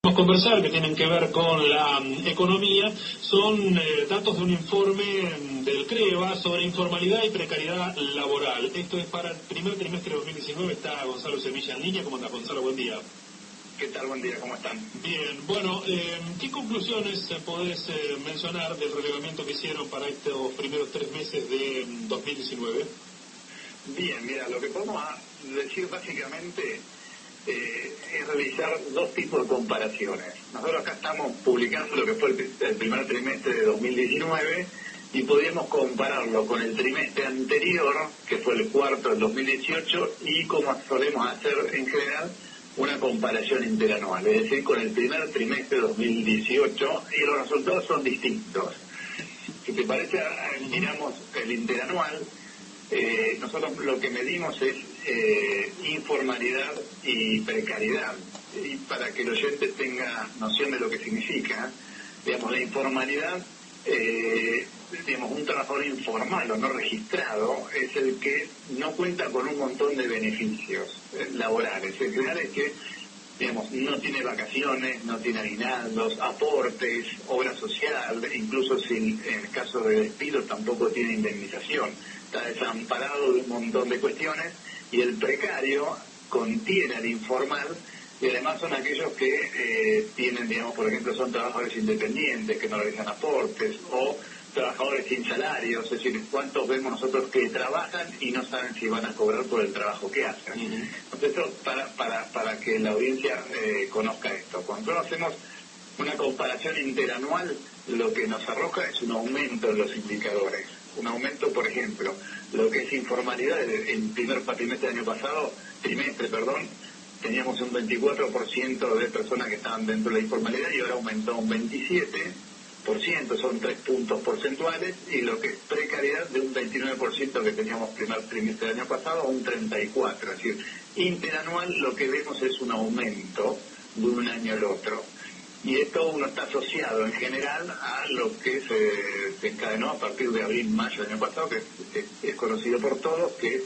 Vamos a conversar que tienen que ver con la economía, son datos de un informe del CREVA sobre informalidad y precariedad laboral. Esto es para el primer trimestre de 2019, está Gonzalo Sevilla en línea. ¿Cómo anda, Gonzalo? Buen día. ¿Qué tal? Buen día, ¿cómo están? Bien, bueno, ¿qué conclusiones podés mencionar del relevamiento que hicieron para estos primeros 3 meses de 2019? Bien, mira, lo que podemos decir básicamente es realizar dos tipos de comparaciones. Nosotros acá estamos publicando lo que fue el primer trimestre de 2019 y podríamos compararlo con el trimestre anterior, que fue el cuarto del 2018, y como solemos hacer en general, una comparación interanual, es decir, con el primer trimestre de 2018, y los resultados son distintos. Si te parece, miramos el interanual. Nosotros lo que medimos es informalidad y precariedad, y para que el oyente tenga noción de lo que significa, digamos, la informalidad, digamos, un trabajador informal o no registrado es el que no cuenta con un montón de beneficios laborales. En general es que, digamos, no tiene vacaciones, no tiene aguinaldos, aportes, obra social, incluso si en el caso de despido tampoco tiene indemnización. Está desamparado de un montón de cuestiones, y el precario contiene al informal, y además son aquellos que tienen, digamos, por ejemplo, son trabajadores independientes que no realizan aportes, o trabajadores sin salarios, es decir, cuántos vemos nosotros que trabajan y no saben si van a cobrar por el trabajo que hacen. Entonces, esto para que la audiencia conozca esto. Cuando nosotros hacemos una comparación interanual, lo que nos arroja es un aumento en los indicadores. Un aumento, por ejemplo, lo que es informalidad, el primer trimestre del año pasado, teníamos un 24% de personas que estaban dentro de la informalidad y ahora aumentó un 27%, son 3 puntos porcentuales, y lo que es precariedad de un 29% que teníamos primer trimestre del año pasado a un 34%. Es decir, interanual lo que vemos es un aumento de un año al otro. Y esto uno está asociado en general a lo que se encadenó a partir de abril-mayo del año pasado, que es conocido por todos, que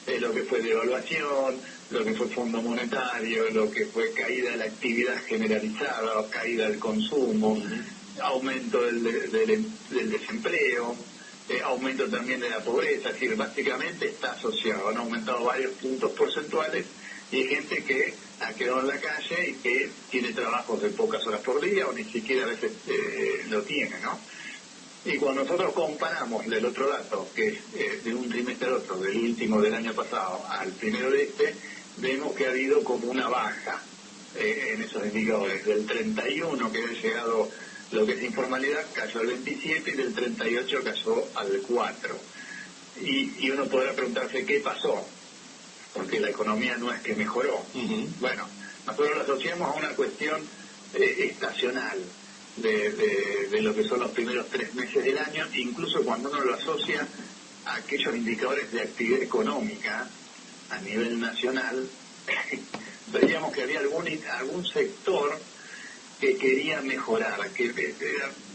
es lo que fue devaluación, lo que fue Fondo Monetario, lo que fue caída de la actividad generalizada, caída del consumo, aumento del desempleo, aumento también de la pobreza. Es decir, básicamente está asociado, han aumentado varios puntos porcentuales, y hay gente que ha quedado en la calle y que tiene trabajos de pocas horas por día o ni siquiera a veces lo tiene, ¿no? Y cuando nosotros comparamos el otro dato, que es de un trimestre al otro, del último del año pasado al primero de este, vemos que ha habido como una baja en esos indicadores. Del 31 que había llegado lo que es informalidad cayó al 27, y del 38 cayó al 4. Y uno podrá preguntarse qué pasó, porque la economía no es que mejoró. Bueno, nosotros lo asociamos a una cuestión estacional de lo que son los primeros 3 meses del año, incluso cuando uno lo asocia a aquellos indicadores de actividad económica a nivel nacional, veíamos que había algún sector que quería mejorar, que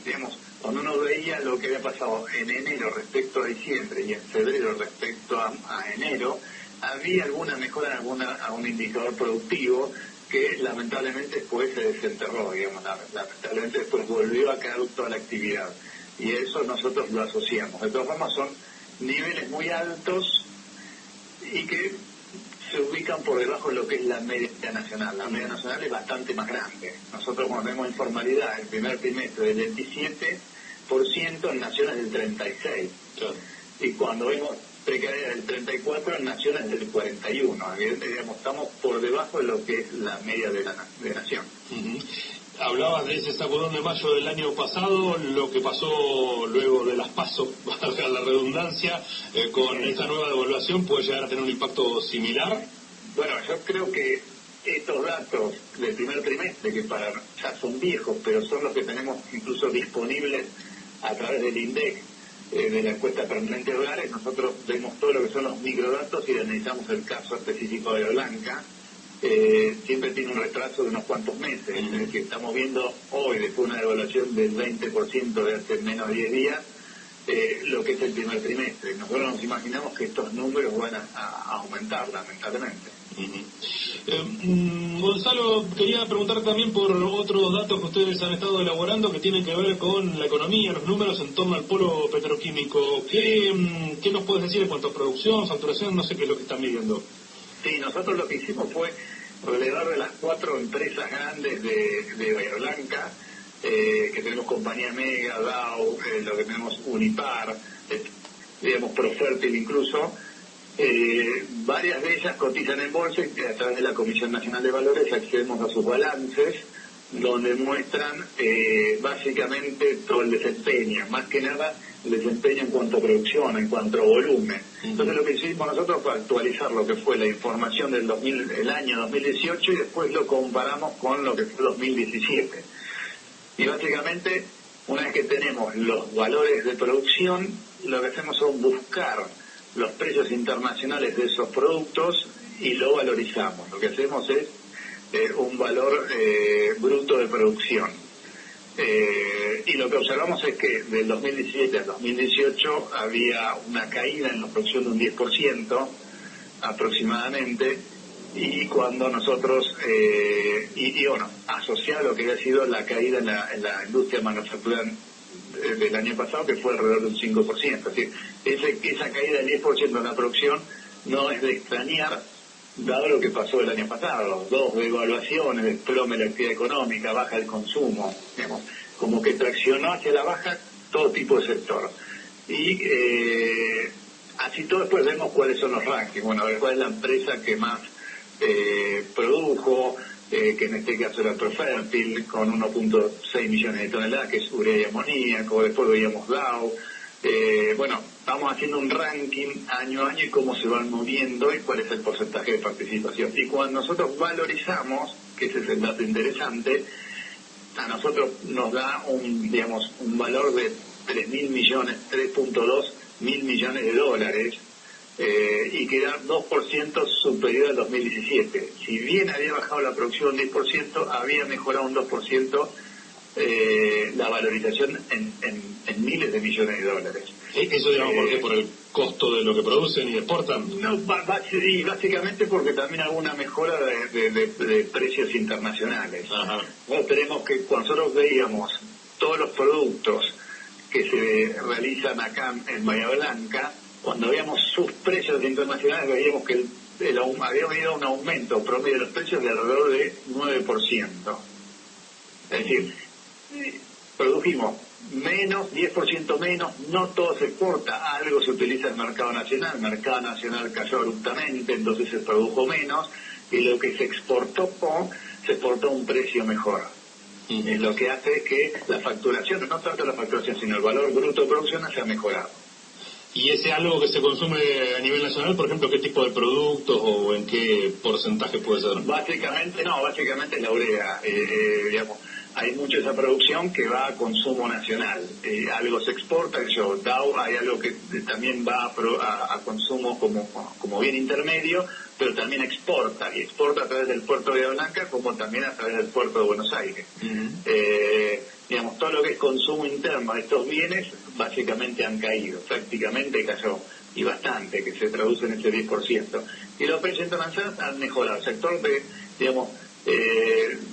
digamos, cuando uno veía lo que había pasado en enero respecto a diciembre y en febrero respecto a enero, había alguna mejora en algún indicador productivo que lamentablemente después se desenterró, digamos, lamentablemente después volvió a caer toda la actividad, y eso nosotros lo asociamos. De todas formas son niveles muy altos y que se ubican por debajo de lo que es la media nacional. La media nacional es bastante más grande. Nosotros cuando vemos informalidad el primer trimestre del 27%, en naciones del 36%. Y cuando vemos precariedad del 34%, en naciones del 41%. Evidentemente, digamos, estamos por debajo de lo que es la media de nación. Hablabas de ese sacudón de mayo del año pasado, lo que pasó luego de las PASO, valga la redundancia, con esta nueva devaluación, ¿puede llegar a tener un impacto similar? Bueno, yo creo que estos datos del primer trimestre, que ya son viejos, pero son los que tenemos incluso disponibles a través del INDEC, de la encuesta permanente de hogares, nosotros vemos todo lo que son los microdatos y analizamos el caso específico de Blanca. Siempre tiene un retraso de unos cuantos meses, es decir, estamos viendo hoy, después de una devaluación del 20% de hace menos de 10 días, lo que es el primer trimestre. Nosotros nos imaginamos que estos números van a aumentar, lamentablemente. Gonzalo, quería preguntar también por otros datos que ustedes han estado elaborando que tienen que ver con la economía, los números en torno al polo petroquímico. ¿Qué nos puedes decir en cuanto a producción, facturación? No sé qué es lo que están midiendo. Sí, nosotros lo que hicimos fue relevar de las 4 empresas grandes de Bahía Blanca, que tenemos Compañía Mega, Dow, lo que tenemos Unipar, digamos Profértil incluso. Varias de ellas cotizan en bolsa y a través de la Comisión Nacional de Valores accedemos a sus balances, donde muestran básicamente todo el desempeño, más que nada el desempeño en cuanto a producción, en cuanto a volumen. Entonces lo que hicimos nosotros fue actualizar lo que fue la información del año 2018 y después lo comparamos con lo que fue 2017. Y básicamente, una vez que tenemos los valores de producción, lo que hacemos son buscar los precios internacionales de esos productos y lo valorizamos. Lo que hacemos es un valor bruto de producción. Y lo que observamos es que del 2017 al 2018 había una caída en la producción de un 10% aproximadamente, y cuando nosotros, bueno, asociado a lo que había sido la caída en la industria manufacturera del año pasado, que fue alrededor del 5%. Es decir, esa caída del 10% en la producción no es de extrañar, dado lo que pasó el año pasado, 2 devaluaciones, desplome de la actividad económica, baja el consumo, digamos, como que traccionó hacia la baja todo tipo de sector. Y así todo después vemos cuáles son los rankings, bueno, a ver cuál es la empresa que más produjo, que en este caso era Profértil, con 1.6 millones de toneladas, que es urea y amoníaco. Después veíamos Dow. Bueno, vamos haciendo un ranking año a año y cómo se van moviendo y cuál es el porcentaje de participación. Y cuando nosotros valorizamos, que ese es el dato interesante, a nosotros nos da un valor de 3.000 millones, 3.2 mil millones de dólares, y que era 2% superior al 2017. Si bien había bajado la producción 10%, había mejorado un 2% la valorización en miles de millones de dólares. ¿Eso, digamos, por qué? ¿Por el costo de lo que producen y exportan? No, básicamente porque también hay una mejora de precios internacionales. Ajá. Nosotros tenemos que, cuando nosotros veíamos todos los productos que se realizan acá en Bahía Blanca, cuando veíamos sus precios internacionales veíamos que había habido un aumento promedio de los precios de alrededor de 9%. Es decir, produjimos menos, 10% menos, no todo se exporta, algo se utiliza en el mercado nacional cayó abruptamente, entonces se produjo menos, y lo que se exportó a un precio mejor. Lo que hace es que la facturación, no tanto la facturación, sino el valor bruto de producción se ha mejorado. ¿Y ese algo que se consume a nivel nacional, por ejemplo, qué tipo de productos o en qué porcentaje puede ser? Básicamente es la urea. Hay mucha esa producción que va a consumo nacional. Algo se exporta, Dow, hay algo que también va a consumo como bien intermedio, pero también exporta, y exporta a través del puerto de Bahía Blanca como también a través del puerto de Buenos Aires. Todo lo que es consumo interno de estos bienes básicamente han caído, prácticamente cayó, y bastante, que se traduce en ese 10%. Y los precios internacionales han mejorado. El sector de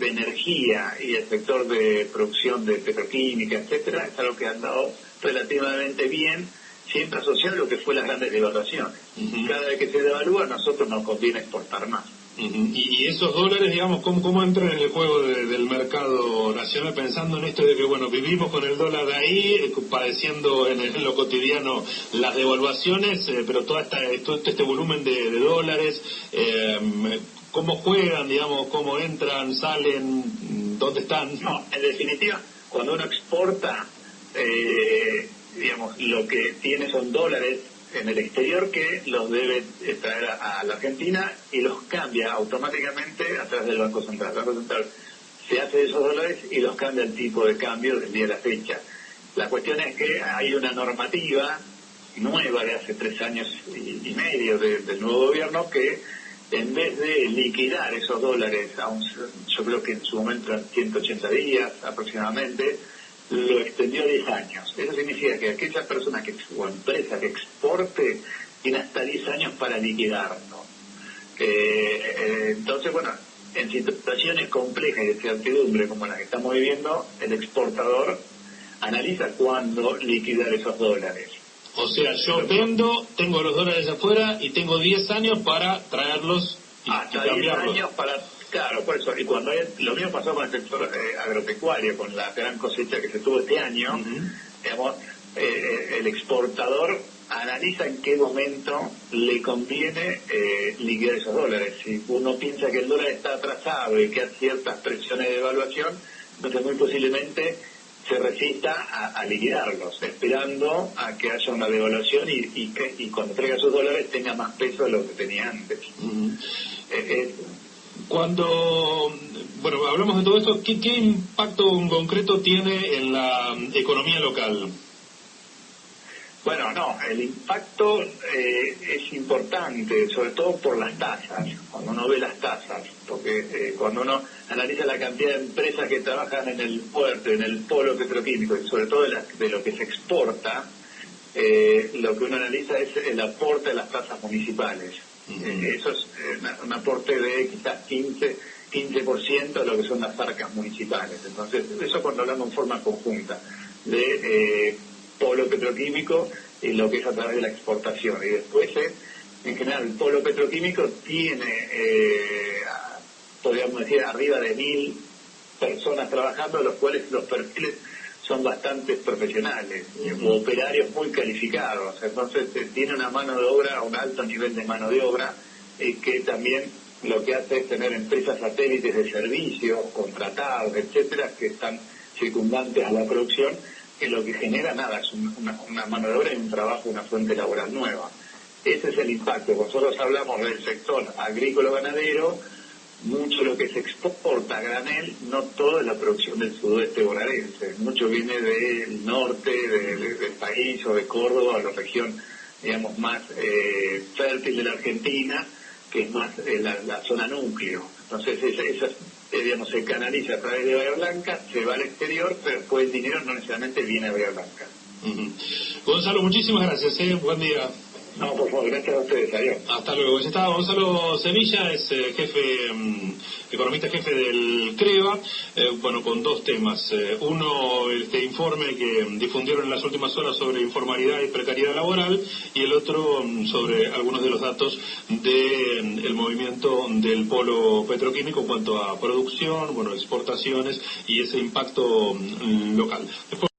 energía y el sector de producción de petroquímica, etcétera, es algo que han dado relativamente bien, siempre asociado a lo que fue las grandes devaluaciones. Cada vez que se devalúa, a nosotros nos conviene exportar más. Y esos dólares, digamos, ¿cómo entran en el juego del mercado nacional, pensando en esto de que, bueno, vivimos con el dólar de ahí, padeciendo en lo cotidiano las devaluaciones, pero todo este volumen de dólares, ¿cómo juegan, digamos, cómo entran, salen, dónde están? No, en definitiva, cuando uno exporta, lo que tiene son dólares en el exterior que los debe traer a la Argentina y los cambia automáticamente a través del Banco Central. El Banco Central se hace de esos dólares y los cambia el tipo de cambio del día de la fecha. La cuestión es que hay una normativa nueva de hace 3 años y medio del nuevo gobierno que, en vez de liquidar esos dólares yo creo que en su momento eran 180 días aproximadamente, lo extendió a 10 años. Eso significa que aquella persona o empresa que exporte tiene hasta 10 años para liquidarlo. Entonces, bueno, en situaciones complejas y de incertidumbre como las que estamos viviendo, el exportador analiza cuándo liquidar esos dólares. O sea, yo vendo, tengo los dólares afuera y tengo 10 años para traerlos y hasta 10 cambiarlos. años para... Claro, por eso. Y cuando lo mismo pasó con el sector agropecuario, con la gran cosecha que se tuvo este año, digamos, el exportador analiza en qué momento le conviene liquidar esos dólares. Si uno piensa que el dólar está atrasado y que hay ciertas presiones de devaluación, entonces muy posiblemente se resista a liquidarlos, esperando a que haya una devaluación y cuando traiga esos dólares tenga más peso de lo que tenía antes. Cuando, bueno, hablamos de todo esto, ¿qué impacto concreto tiene en la economía local? Bueno, no, el impacto es importante, sobre todo por las tasas, cuando uno ve las tasas, porque cuando uno analiza la cantidad de empresas que trabajan en el puerto, en el polo petroquímico, y sobre todo de lo que se exporta, lo que uno analiza es el aporte de las tasas municipales. Eso es un aporte de quizás 15% de lo que son las arcas municipales. Entonces, eso cuando hablamos en forma conjunta de polo petroquímico y lo que es a través de la exportación. Y después, en general, el polo petroquímico tiene, podríamos decir, arriba de 1.000 personas trabajando, de los cuales los perfiles son bastante profesionales, operarios muy calificados. Entonces tiene una mano de obra, un alto nivel de mano de obra, que también lo que hace es tener empresas satélites de servicios, contratados, etcétera, que están circundantes a la producción, que lo que genera nada es una mano de obra y un trabajo, una fuente laboral nueva. Ese es el impacto. Nosotros hablamos del sector agrícola-ganadero, mucho lo que se exporta a granel, no todo es la producción del sudoeste bonaerense, mucho viene del norte del país o de Córdoba, o la región, digamos, más fértil de la Argentina, que es más la zona núcleo. Entonces, esa digamos, se canaliza a través de Bahía Blanca, se va al exterior, pero después el dinero no necesariamente viene a Bahía Blanca. Gonzalo, muchísimas gracias, buen día. No, por favor, gracias a ustedes, adiós. Hasta luego. Ya está Gonzalo Sevilla, es economista jefe del CREVA, bueno, con dos temas. Uno, este informe que difundieron en las últimas horas sobre informalidad y precariedad laboral, y el otro sobre algunos de los datos del movimiento del polo petroquímico en cuanto a producción, bueno, exportaciones y ese impacto local. Después